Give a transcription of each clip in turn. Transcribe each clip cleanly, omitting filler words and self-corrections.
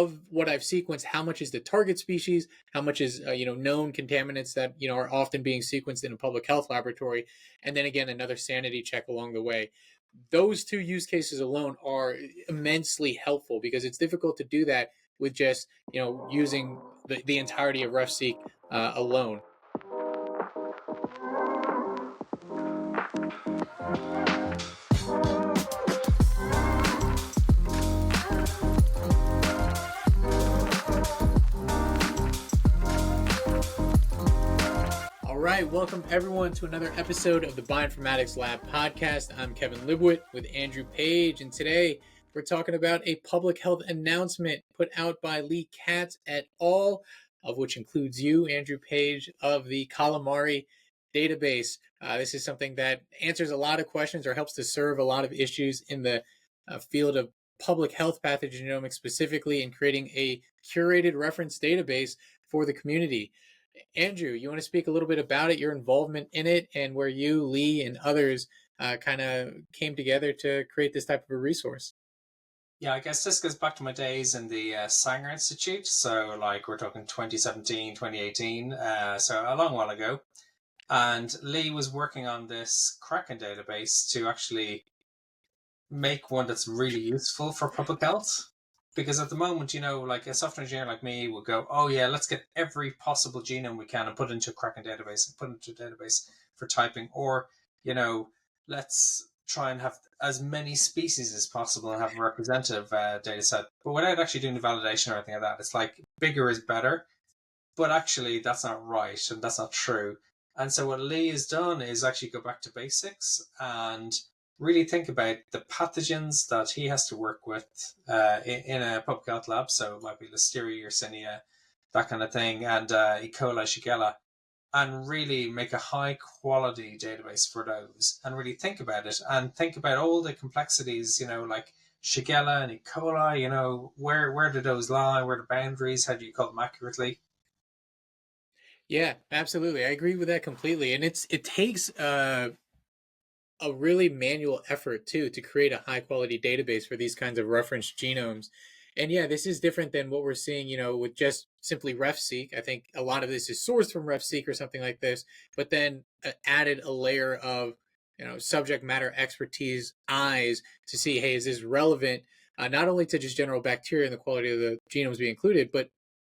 of what I've sequenced, how much is the target species, how much is known contaminants that are often being sequenced in a public health laboratory, and then again another sanity check along the way. Those two use cases alone are immensely helpful because it's difficult to do that with just using the entirety of RefSeq alone. All right, welcome everyone to another episode of the Bioinformatics Lab podcast. I'm Kevin Libuit with Andrew Page, and today we're talking about a public health announcement put out by Lee Katz et al., of which includes you, Andrew Page, of the Kalamari Databse. This is something that answers a lot of questions or helps to serve a lot of issues in the field of public health pathogenomics, specifically in creating a curated reference database for the community. Andrew, you want to speak a little bit about it, your involvement in it, and where you, Lee, and others kind of came together to create this type of a resource? Yeah, I guess this goes back to my days in the Sanger Institute. So, we're talking 2017, 2018, so a long while ago. And Lee was working on this Kraken database to actually make one that's really useful for public health. Because at the moment, a software engineer like me would go, oh yeah, let's get every possible genome we can and put it into a Kraken database and put it into a database for typing. Or, let's try and have as many species as possible and have a representative data set. But without actually doing the validation or anything like that, it's like bigger is better. But actually, that's not right and that's not true. And so what Lee has done is actually go back to basics and really think about the pathogens that he has to work with in a public health lab. So it might be Listeria, Yersinia, that kind of thing, and E. coli, Shigella, and really make a high quality database for those and really think about it and think about all the complexities, like Shigella and E. coli, where do those lie? Where are the boundaries? How do you call them accurately? Yeah, absolutely. I agree with that completely. And it takes a really manual effort too to create a high quality database for these kinds of reference genomes. And yeah, this is different than what we're seeing, with just simply RefSeq. I think a lot of this is sourced from RefSeq or something like this, but then added a layer of, subject matter expertise eyes to see, hey, is this relevant not only to just general bacteria and the quality of the genomes being included, but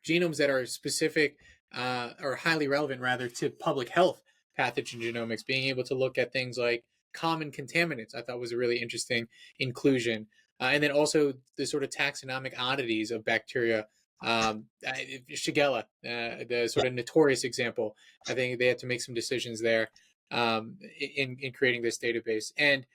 genomes that are specific or highly relevant rather to public health pathogen genomics, being able to look at things like common contaminants, I thought was a really interesting inclusion. And then also the sort of taxonomic oddities of bacteria. Shigella, the sort of notorious example. I think they had to make some decisions there in creating this database. And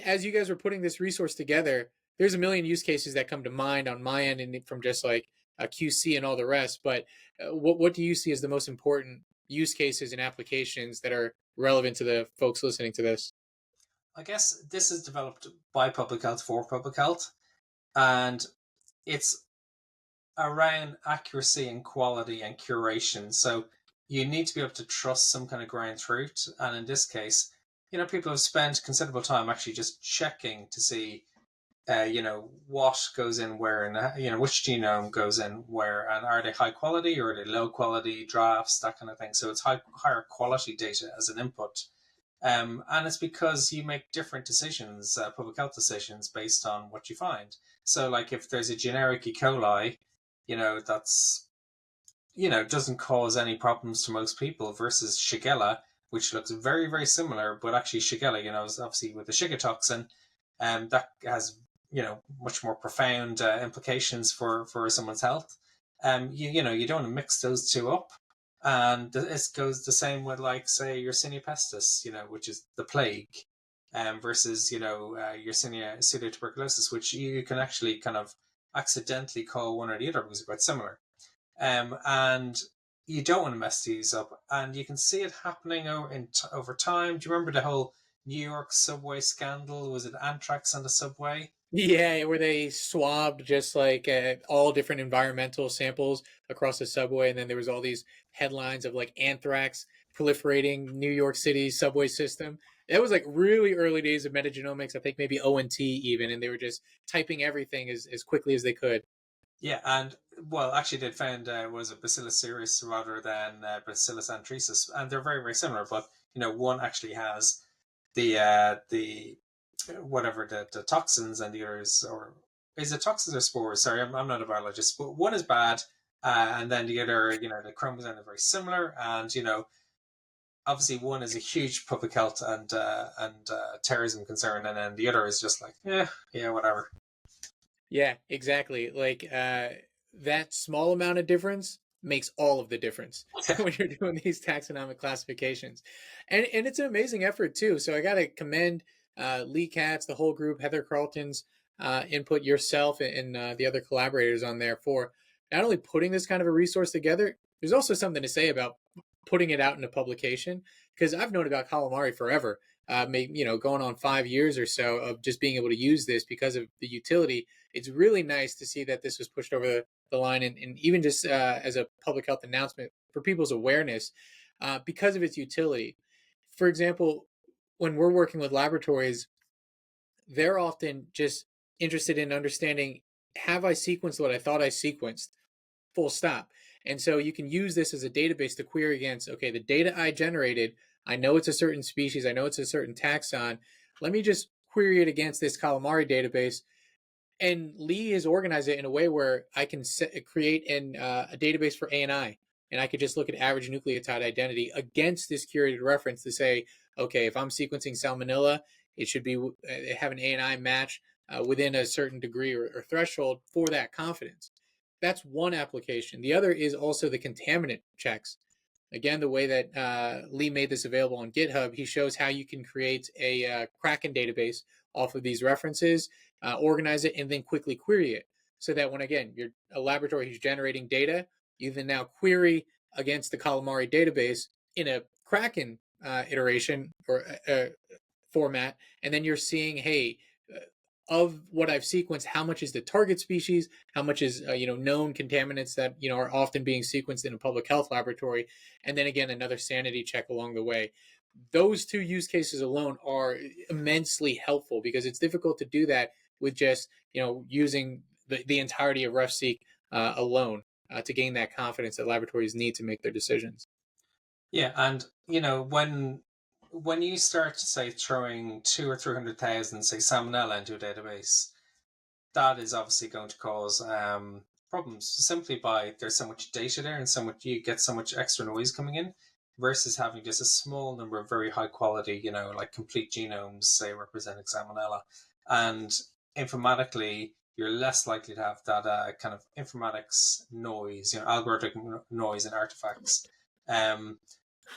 as you guys were putting this resource together, there's a million use cases that come to mind on my end, and from just like a QC and all the rest. But what do you see as the most important use cases and applications that are relevant to the folks listening to this? I guess this is developed by public health for public health, and it's around accuracy and quality and curation. So you need to be able to trust some kind of ground truth. And in this case, people have spent considerable time actually just checking to see, what goes in where and, which genome goes in where, and are they high quality or are they low quality drafts, that kind of thing. So it's higher quality data as an input. And it's because you make different decisions, public health decisions, based on what you find. So, if there's a generic E. coli, that's, doesn't cause any problems to most people versus Shigella, which looks very, very similar, but actually Shigella, is obviously with the Shiga toxin, that has, much more profound implications for someone's health. You don't want to mix those two up. And it goes the same with, say, Yersinia pestis, which is the plague, versus, Yersinia pseudotuberculosis, which you can actually kind of accidentally call one or the other because they're quite similar. And you don't want to mess these up. And you can see it happening over time. Do you remember the whole New York subway scandal? Was it anthrax on the subway? Yeah, where they swabbed just like all different environmental samples across the subway, and then there was all these headlines of like anthrax proliferating New York City subway system. That was like really early days of metagenomics. I think maybe ONT even, and they were just typing everything as quickly as they could. Yeah, and well, actually, they found was a Bacillus cereus rather than Bacillus anthracis, and they're very very similar. But one actually has the whatever the toxins, and the others, or is it toxins or spores? Sorry, I'm not a biologist, but one is bad, and then the other, the chromosomes are very similar, and obviously one is a huge public health and terrorism concern, and then the other is just like, yeah, whatever. Yeah, exactly. Like that small amount of difference makes all of the difference when you're doing these taxonomic classifications. And it's an amazing effort too. So I got to commend Lee Katz, the whole group, Heather Carlton's input, yourself, and the other collaborators on there for not only putting this kind of a resource together, there's also something to say about putting it out in a publication, because I've known about Calamari forever. Maybe, going on 5 years or so of just being able to use this because of the utility. It's really nice to see that this was pushed over the line, and even just as a public health announcement for people's awareness because of its utility. For example, when we're working with laboratories, they're often just interested in understanding, have I sequenced what I thought I sequenced? Full stop. And so you can use this as a database to query against, okay, the data I generated, I know it's a certain species, I know it's a certain taxon. Let me just query it against this Calamari database. And Lee has organized it in a way where I can create a database for ANI, and I could just look at average nucleotide identity against this curated reference to say, okay, if I'm sequencing Salmonella, it should be have an ANI match within a certain degree or threshold for that confidence. That's one application. The other is also the contaminant checks. Again, the way that Lee made this available on GitHub, he shows how you can create a Kraken database off of these references, organize it, and then quickly query it. So that when, again, you're a laboratory who's generating data, you then now query against the Calamari database in a Kraken iteration or format, and then you're seeing, hey, of what I've sequenced, how much is the target species, how much is known contaminants that are often being sequenced in a public health laboratory, and then again another sanity check along the way. Those two use cases alone are immensely helpful because it's difficult to do that with just using the entirety of RefSeq alone to gain that confidence that laboratories need to make their decisions. Yeah, and when you start to say throwing 200,000 or 300,000 say salmonella into a database, that is obviously going to cause problems simply by there's so much data there and so much you get so much extra noise coming in versus having just a small number of very high quality, like complete genomes, say representing salmonella, and informatically you're less likely to have that kind of informatics noise, algorithmic noise and artifacts.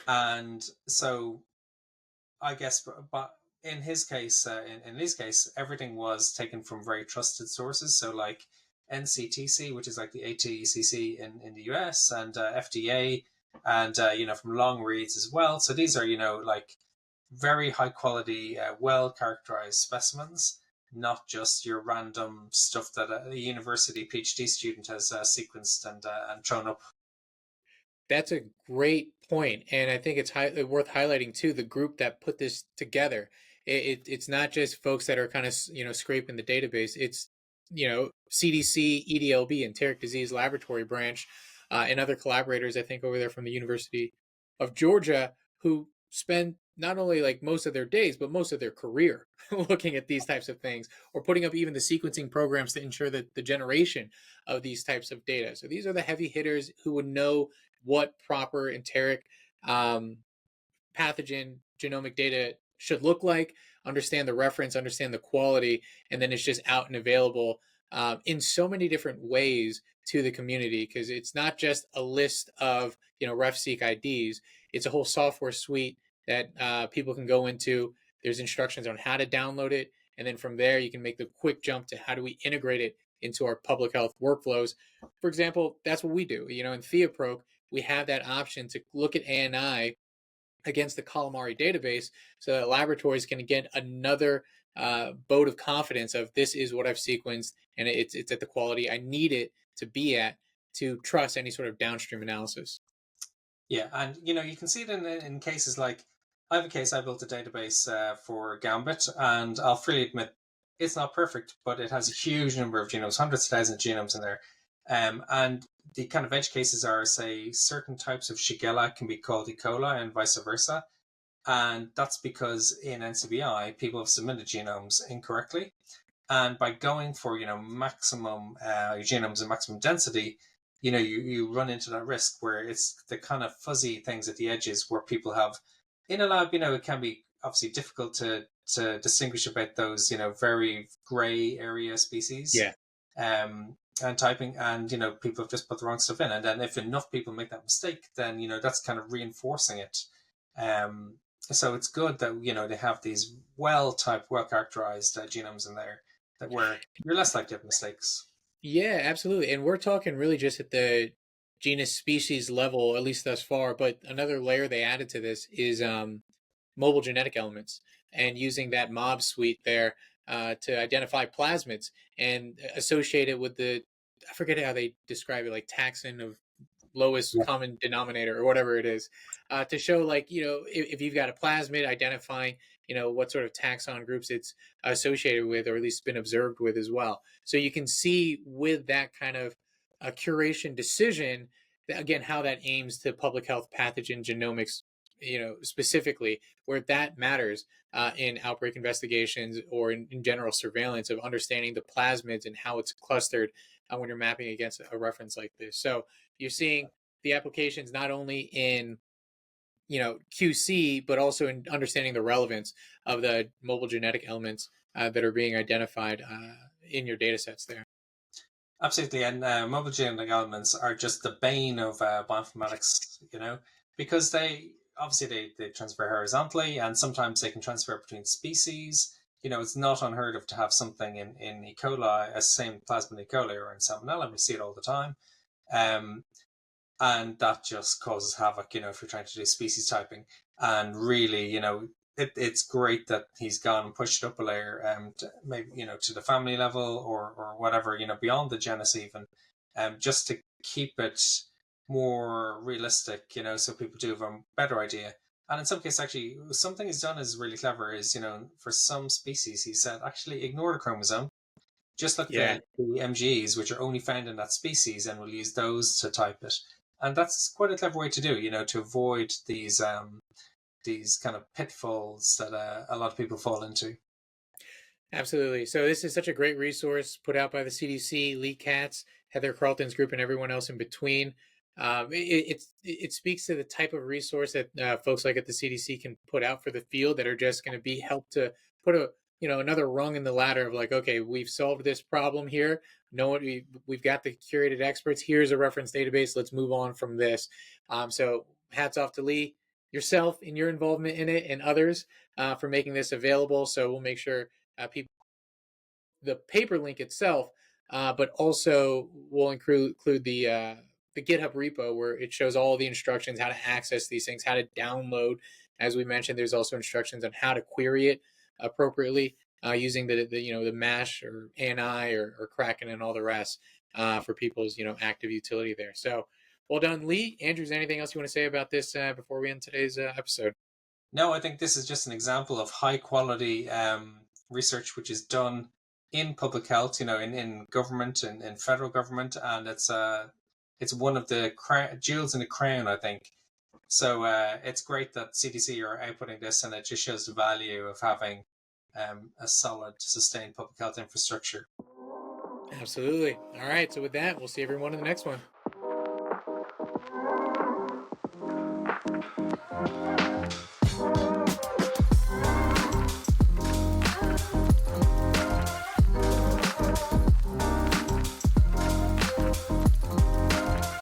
And so I guess, but in his case, in Lee's case, everything was taken from very trusted sources. So like NCTC, which is like the ATCC in the US, and FDA, and from long reads as well. So these are like very high quality, well characterized specimens, not just your random stuff that a university PhD student has sequenced and thrown up. That's a great point, and I think it's worth highlighting too the group that put this together. It's not just folks that are kind of scraping the database. It's CDC, EDLB, Enteric Disease Laboratory Branch, and other collaborators I think over there from the University of Georgia who spend not only like most of their days but most of their career looking at these types of things or putting up even the sequencing programs to ensure that the generation of these types of data. So these are the heavy hitters who would know what proper enteric um, pathogen genomic data should look like, understand the reference, understand the quality, and then it's just out and available in so many different ways to the community because it's not just a list of RefSeq IDs. It's a whole software suite that people can go into. There's instructions on how to download it, and then from there you can make the quick jump to how do we integrate it into our public health workflows. For example, that's what we do. In TheaProc, we have that option to look at ANI against the Calamari database so that laboratories can get another vote of confidence of this is what I've sequenced and it's at the quality I need it to be at to trust any sort of downstream analysis. Yeah, and you can see it in cases like I have a case I built a database for Gambit, and I'll freely admit it's not perfect, but it has a huge number of genomes, hundreds of thousands of genomes in there. And the kind of edge cases are, say, certain types of Shigella can be called E. coli and vice versa. And that's because in NCBI, people have submitted genomes incorrectly. And by going for, maximum genomes and maximum density, you run into that risk where it's the kind of fuzzy things at the edges where people have in a lab, it can be obviously difficult to distinguish about those, very gray area species. Yeah. And typing, and people have just put the wrong stuff in, and then if enough people make that mistake, then that's kind of reinforcing it. So it's good that they have these well typed, well characterized genomes in there that where you're less likely to have mistakes. Yeah, absolutely. And we're talking really just at the genus species level, at least thus far. But another layer they added to this is mobile genetic elements and using that mob suite there to identify plasmids and associate it with the, I forget how they describe it, like taxon of lowest Yeah. common denominator or whatever it is, to show like, if you've got a plasmid, identifying, what sort of taxon groups it's associated with, or at least been observed with as well. So you can see with that kind of a curation decision, again, how that aims to public health pathogen genomics, specifically where that matters in outbreak investigations or in general surveillance of understanding the plasmids and how it's clustered when you're mapping against a reference like this. So you're seeing the applications not only in QC, but also in understanding the relevance of the mobile genetic elements that are being identified in your data sets there. Absolutely, and mobile genetic elements are just the bane of bioinformatics, because they obviously they transfer horizontally, and sometimes they can transfer between species. It's not unheard of to have something in E. coli, a same plasmid E. coli or in Salmonella. We see it all the time. Um, and that just causes havoc, if you're trying to do species typing. And really, it's great that he's gone and pushed it up a layer, maybe to the family level or whatever, beyond the genus even, just to keep it more realistic, so people do have a better idea. And in some cases, actually, something he's done is really clever. Is for some species, he said actually ignore the chromosome. Just look Yeah, at the MGs, which are only found in that species, and we'll use those to type it. And that's quite a clever way to do, to avoid these kind of pitfalls that a lot of people fall into. absolutely. So this is such a great resource put out by the CDC, Lee Katz, Heather Carlton's group, and everyone else in between. It speaks to the type of resource that folks like at the CDC can put out for the field that are just going to be help to put another rung in the ladder of like, okay, we've solved this problem here. We've got the curated experts. Here's a reference database. Let's move on from this. So hats off to Lee, yourself, and your involvement in it, and others for making this available. So we'll make sure people the paper link itself, but also we'll include the GitHub repo where it shows all the instructions how to access these things, how to download. As we mentioned, there's also instructions on how to query it appropriately using the Mash or ANI or Kraken and all the rest for people's active utility there. So well done, Lee. Andrew, is there anything else you want to say about this before we end today's episode? No, I think this is just an example of high quality research which is done in public health, in government and in federal government, and it's one of the jewels in the crown, I think. So it's great that CDC are outputting this, and it just shows the value of having a solid, sustained public health infrastructure. Absolutely. All right. So with that, we'll see everyone in the next one.